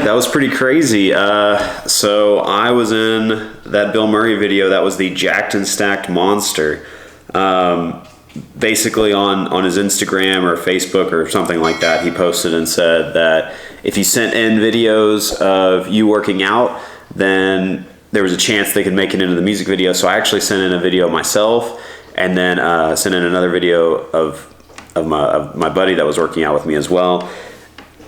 that was pretty crazy. So I was in that Bilmuri video. That was the Jacked and Stacked Monster. Basically on his Instagram or Facebook or something like that, he posted and said that if you sent in videos of you working out, then there was a chance they could make it into the music video. So I actually sent in a video myself, and then sent in another video of my buddy that was working out with me as well.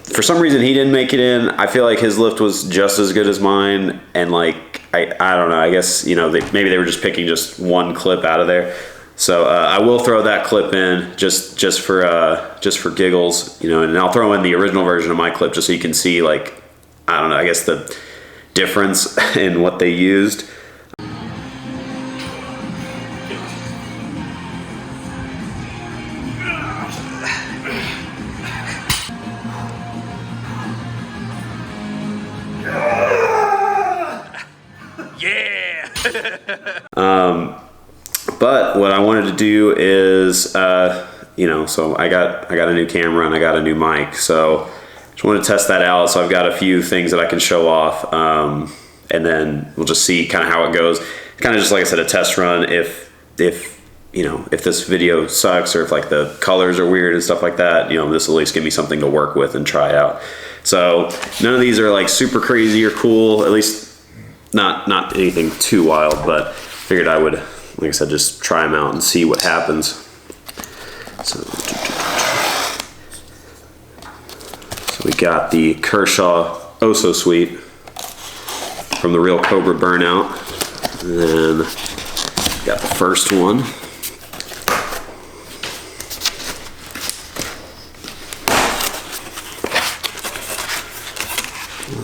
For some reason he didn't make it in. I feel like his lift was just as good as mine, and like I don't know, I guess, you know, maybe they were just picking just one clip out of there. So I will throw that clip in just for giggles, you know, and I'll throw in the original version of my clip just so you can see, like, I don't know, I guess the difference in what they used. Yeah. But what I wanted to do is, you know, so I got a new camera and I got a new mic, so just want to test that out. So I've got a few things that I can show off, and then we'll just see kind of how it goes. Kind of just, like I said, a test run. If you know, if this video sucks or if like the colors are weird and stuff like that, you know, this will at least give me something to work with and try out. So none of these are like super crazy or cool, at least not anything too wild, but figured I would, like I said, just try them out and see what happens. So we got the Kershaw Oh So Sweet from the Real Cobra Burnout. And then got the first one.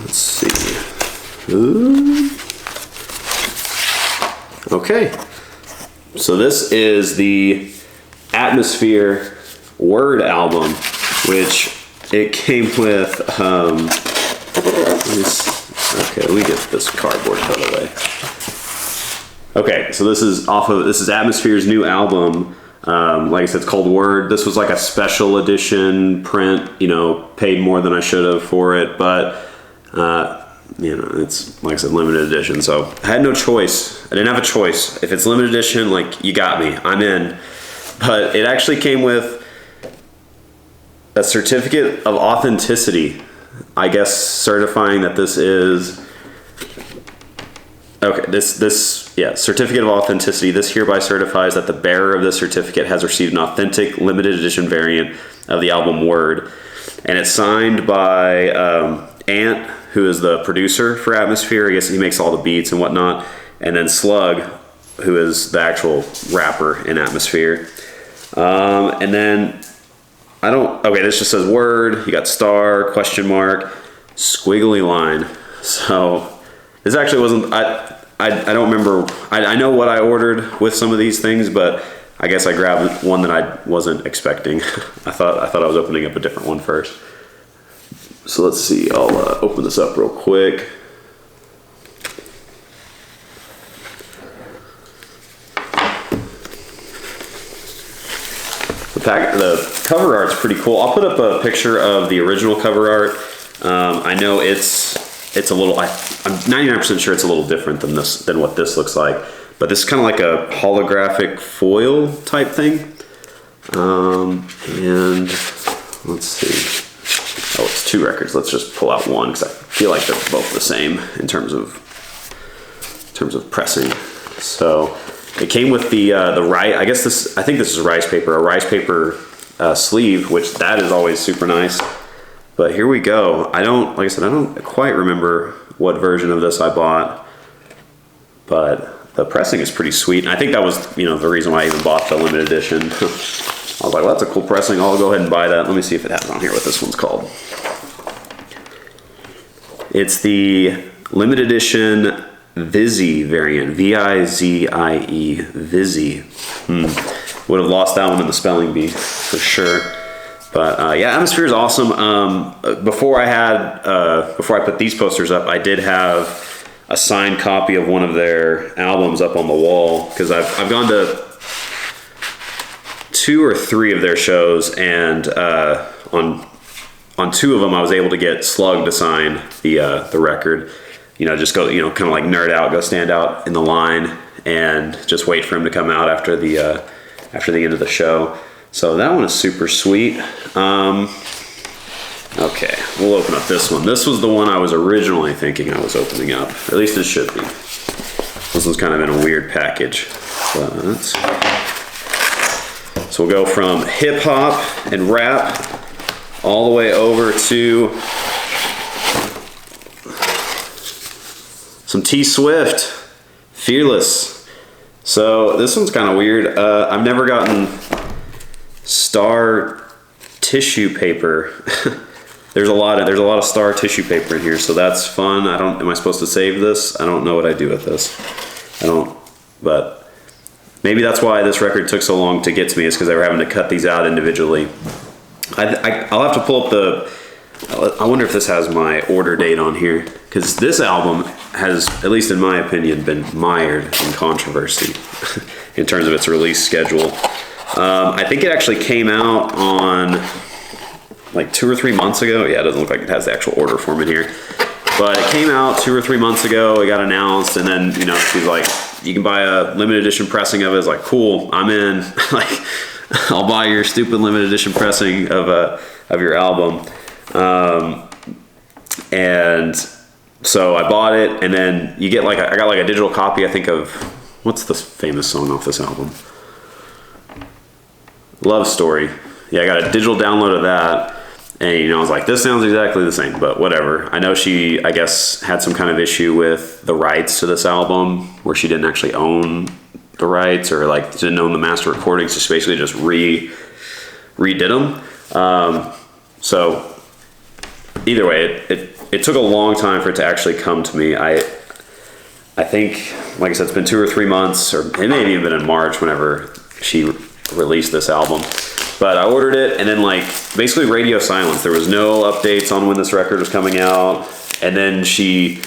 Let's see. Ooh. Okay. So this is the Atmosphere Word album, which it came with, okay, let me get this cardboard out of the way. Okay, so this is Atmosphere's new album. Like I said, it's called Word. This was like a special edition print, you know, paid more than I should have for it, but you know, it's, like I said, limited edition, so I had no choice. I didn't have a choice. If it's limited edition, like, you got me, I'm in. But it actually came with a certificate of authenticity, I guess, certifying that this is, okay, yeah, certificate of authenticity. This hereby certifies that the bearer of this certificate has received an authentic limited edition variant of the album Word. And it's signed by Ant, who is the producer for Atmosphere. I guess he makes all the beats and whatnot. And then Slug, who is the actual rapper in Atmosphere. And then, okay, this just says Word. You got star, question mark, squiggly line. So this actually wasn't, I don't remember, I know what I ordered with some of these things, but I guess I grabbed one that I wasn't expecting. I thought I was opening up a different one first. So let's see, I'll open this up real quick. The cover art's pretty cool. I'll put up a picture of the original cover art. I know it's a little, I'm 99% sure it's a little different than what this looks like. But this is kind of like a holographic foil type thing. And let's see. Oh, it's two records. Let's just pull out one because I feel like they're both the same in terms of pressing. So it came with the rice. I think this is rice paper, a rice paper sleeve, which that is always super nice. But here we go. Like I said, I don't quite remember what version of this I bought, but the pressing is pretty sweet. And I think that was, you know, the reason why I even bought the limited edition. I was like, well, that's a cool pressing. I'll go ahead and buy that. Let me see if it has on here what this one's called. It's the limited edition Vizzy variant. V-I-Z-I-E. Vizzy. Would have lost that one in the spelling bee for sure. But yeah, Atmosphere is awesome. Before I put these posters up, I did have a signed copy of one of their albums up on the wall because I've gone to 2 or 3 of their shows, and on on 2 of them, I was able to get Slug to sign the record. You know, just go, you know, kind of like nerd out, go stand out in the line, and just wait for him to come out after the end of the show. So that one is super sweet. Okay, we'll open up this one. This was the one I was originally thinking I was opening up. At least it should be. This one's kind of in a weird package. But, so we'll go from hip hop and rap all the way over to some T Swift, Fearless. So this one's kind of weird. I've never gotten Star tissue paper. There's a lot of Star tissue paper in here, so that's fun. Am I supposed to save this? I don't know what I do with this. But maybe that's why this record took so long to get to me, is because they were having to cut these out individually. I'll have to pull up I wonder if this has my order date on here, because this album has, at least in my opinion, been mired in controversy in terms of its release schedule. I think it actually came out on like 2 or 3 months ago. Yeah, it doesn't look like it has the actual order form in here. But it came out 2 or 3 months ago. It got announced, and then, you know, she's like, you can buy a limited edition pressing of it. It's like, cool, I'm in. Like, I'll buy your stupid limited edition pressing of your album. And so I bought it, and then you get I got like a digital copy, I think, of, what's the famous song off this album? Love Story. Yeah, I got a digital download of that. And, you know, I was like, this sounds exactly the same, but whatever. I know she, I guess, had some kind of issue with the rights to this album, where she didn't actually own the rights, or like didn't own the master recordings. So she basically just redid them. So either way, it took a long time for it to actually come to me. I think, like I said, it's been 2 or 3 months, or it may have even been in March whenever she released this album. But I ordered it, and then like basically radio silence. There was no updates on when this record was coming out. And then she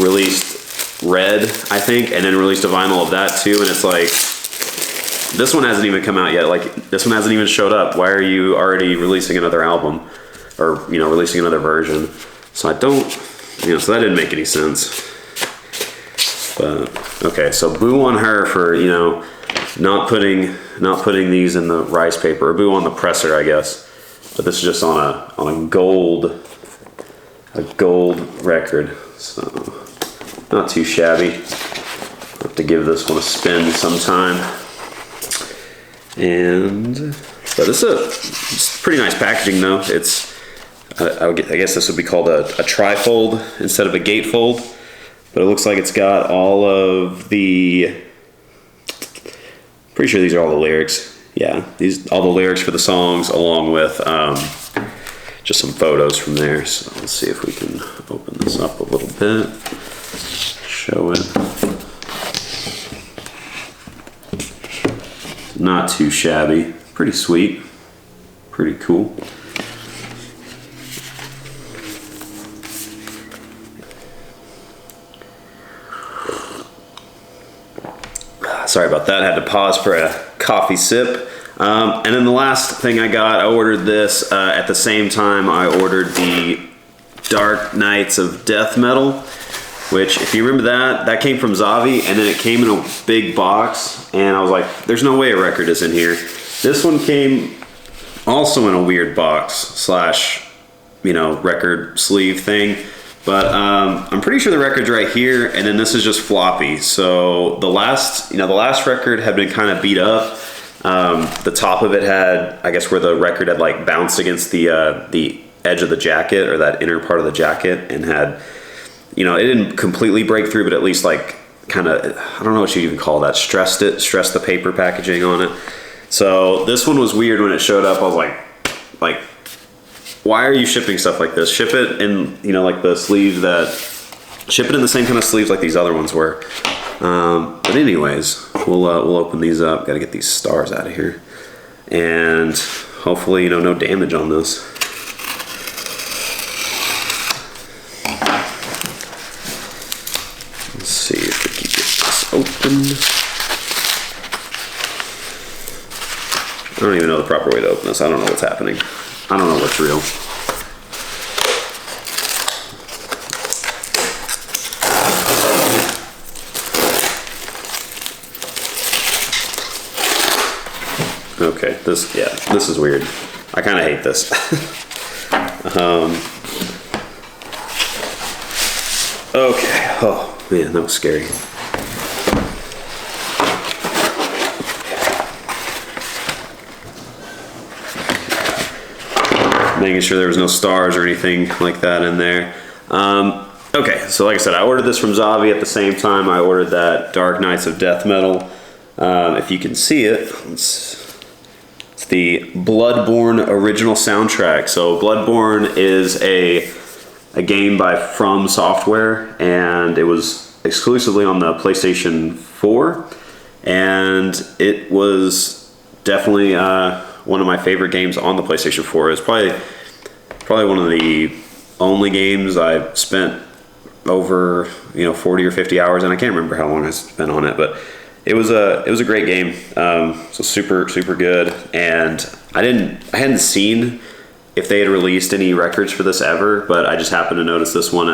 released Red, I think, and then released a vinyl of that too. And it's like, this one hasn't even come out yet. Like, this one hasn't even showed up. Why are you already releasing another album, or, you know, releasing another version? So I don't, you know, so that didn't make any sense. But okay, so boo on her for, you know, not putting these in the rice paper, or boo on the presser, I guess. But this is just on a gold record, so not too shabby. I'll have to give this one a spin sometime. But it's pretty nice packaging though. It's I guess this would be called a trifold instead of a gatefold. But it looks like it's got all of the, pretty sure these are all the lyrics. Yeah, all the lyrics for the songs, along with just some photos from there. So let's see if we can open this up a little bit, show it. Not too shabby, pretty sweet, pretty cool. Sorry about that, I had to pause for a coffee sip. And then the last thing I ordered this at the same time I ordered the Dark Nights of Death Metal, which, if you remember that came from Zavvi, and then it came in a big box, and I was like, there's no way a record is in here. This one came also in a weird box / record sleeve thing. But I'm pretty sure the record's right here, and then this is just floppy. So the last record had been kind of beat up. The top of it had, I guess, where the record had like bounced against the edge of the jacket, or that inner part of the jacket, and had, it didn't completely break through, but at least like kind of, I don't know what you'd even call that, stressed the paper packaging on it. So this one was weird when it showed up. I was like, why are you shipping stuff like this? Ship it in, like the sleeves ship it in the same kind of sleeves like these other ones were. But anyways, we'll open these up. Got to get these stars out of here. And hopefully, no damage on this. Let's see if we can get this open. I don't even know the proper way to open this. I don't know what's happening. I don't know what's real. Okay, this is weird. I kind of hate this. Okay, oh man, that was scary. Making sure there was no stars or anything like that in there. Okay, so like I said, I ordered this from Zavvi at the same time I ordered that Dark Knights of Death Metal. If you can see it, it's the Bloodborne original soundtrack. So Bloodborne is a game by From Software, and it was exclusively on the PlayStation 4, and it was definitely one of my favorite games on the PlayStation 4. It's probably one of the only games I've spent over 40 or 50 hours, and I can't remember how long I spent on it, but it was a great game. So super good, and I hadn't seen if they had released any records for this ever, but I just happened to notice this one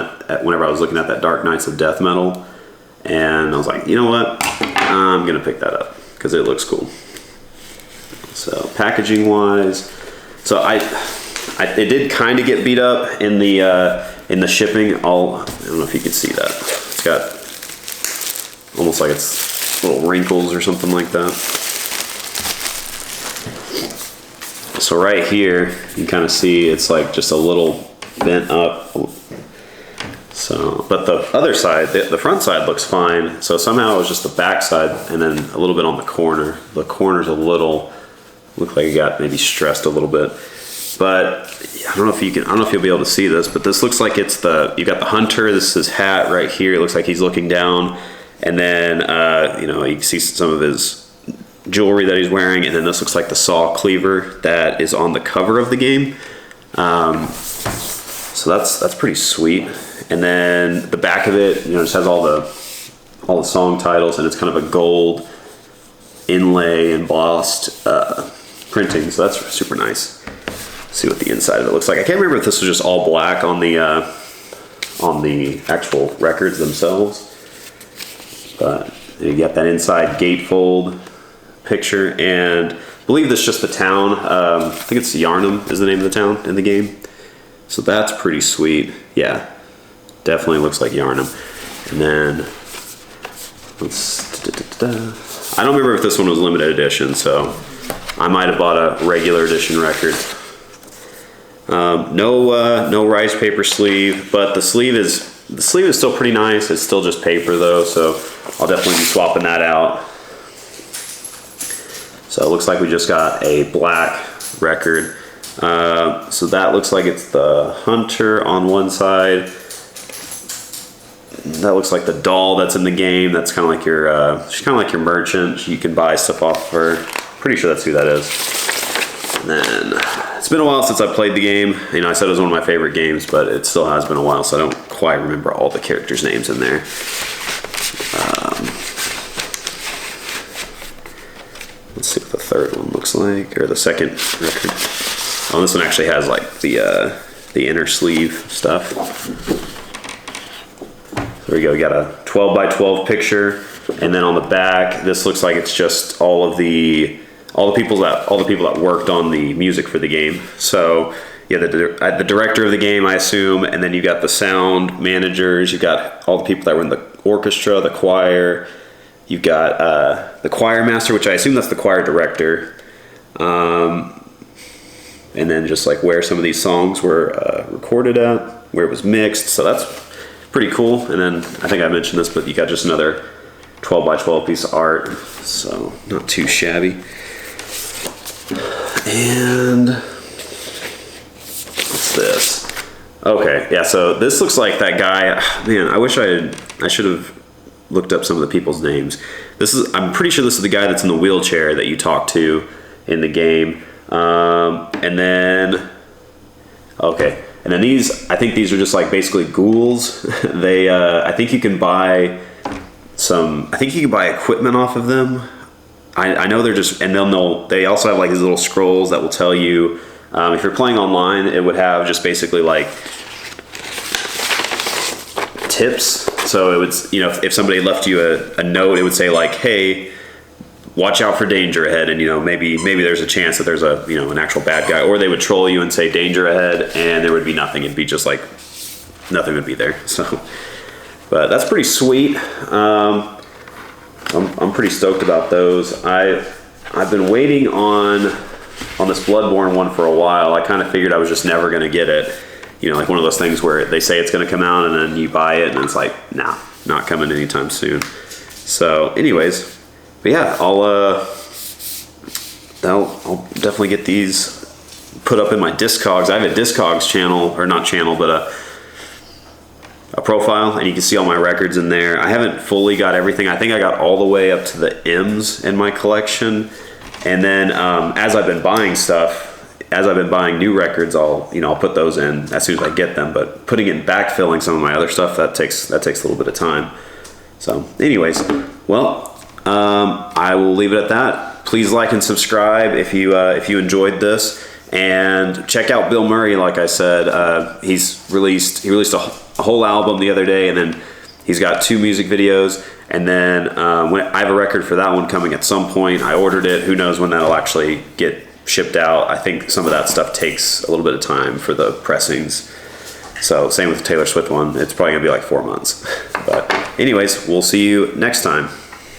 whenever I was looking at that Dark Knights of Death Metal, and I was like, you know what, I'm gonna pick that up because it looks cool. So packaging wise, so it did kind of get beat up in the shipping. I don't know if you can see that. It's got almost like it's little wrinkles or something like that. So right here, you can kind of see it's like just a little bent up. So, but the other side, the front side looks fine. So somehow it was just the back side and then a little bit on the corner. The corner's look like it got maybe stressed a little bit. But I don't know if you'll be able to see this, but this looks like you got the hunter. This is his hat right here. It looks like he's looking down, and then you can see some of his jewelry that he's wearing, and then this looks like the saw cleaver that is on the cover of the game. So that's pretty sweet. And then the back of it, just has all the song titles, and it's kind of a gold inlay embossed printing. So that's super nice. See what the inside of it looks like. I can't remember if this was just all black on the actual records themselves, but you got that inside gatefold picture, and I believe this is just the town. I think it's Yarnum is the name of the town in the game. So that's pretty sweet. Yeah, definitely looks like Yarnum. And then I don't remember if this one was limited edition, so I might have bought a regular edition record. No rice paper sleeve, but the sleeve is still pretty nice. It's still just paper though, so I'll definitely be swapping that out. So it looks like we just got a black record. So that looks like it's the hunter on one side. That looks like the doll that's in the game. That's kind of like she's kind of like your merchant. You can buy stuff off her. Pretty sure that's who that is. And then it's been a while since I played the game. I said it was one of my favorite games, but it still has been a while, so I don't quite remember all the characters' names in there. Let's see what the third one looks like, or the second record. Oh, this one actually has like the inner sleeve stuff. There we go. We got a 12 by 12 picture, and then on the back, this looks like it's just all the people that worked on the music for the game. So yeah, the director of the game, I assume, and then you got the sound managers. You got all the people that were in the orchestra, the choir. You've got the choir master, which I assume that's the choir director. And then just like where some of these songs were recorded at, where it was mixed. So that's pretty cool. And then I think I mentioned this, but you got just another 12 by 12 piece of art. So not too shabby. And what's this? Okay, yeah, so this looks like that guy. Man, I should have looked up some of the people's names. I'm pretty sure this is the guy that's in the wheelchair that you talk to in the game. And then I think these are just like basically ghouls. I think you can buy equipment off of them. I know they're just, and they also have like these little scrolls that will tell you, if you're playing online, it would have just basically like tips. So it would, if somebody left you a note, it would say like, hey, watch out for danger ahead, and maybe there's a chance that there's a an actual bad guy, or they would troll you and say danger ahead, and there would be nothing. It'd be just like nothing would be there. So, but that's pretty sweet. I'm pretty stoked about those. I've been waiting on this Bloodborne one for a while. I kind of figured I was just never going to get it. Like one of those things where they say it's going to come out and then you buy it and it's like, nah, not coming anytime soon. So anyways, but yeah, I'll definitely get these put up in my Discogs. I have a Discogs channel, or not channel, but a profile, and you can see all my records in there. I haven't fully got everything. I think I got all the way up to the M's in my collection. And then as I've been buying stuff, as I've been buying new records, I'll put those in as soon as I get them. But putting it, backfilling some of my other stuff, that takes a little bit of time. So anyways, well, I will leave it at that. Please like and subscribe if you enjoyed this, and check out Bilmuri. Like I said, he released a whole album the other day, and then he's got 2 music videos, and then I have a record for that one coming at some point. I ordered it. Who knows when that'll actually get shipped out. I think some of that stuff takes a little bit of time for the pressings. So same with the Taylor Swift one. It's probably gonna be like 4 months. But anyways, we'll see you next time.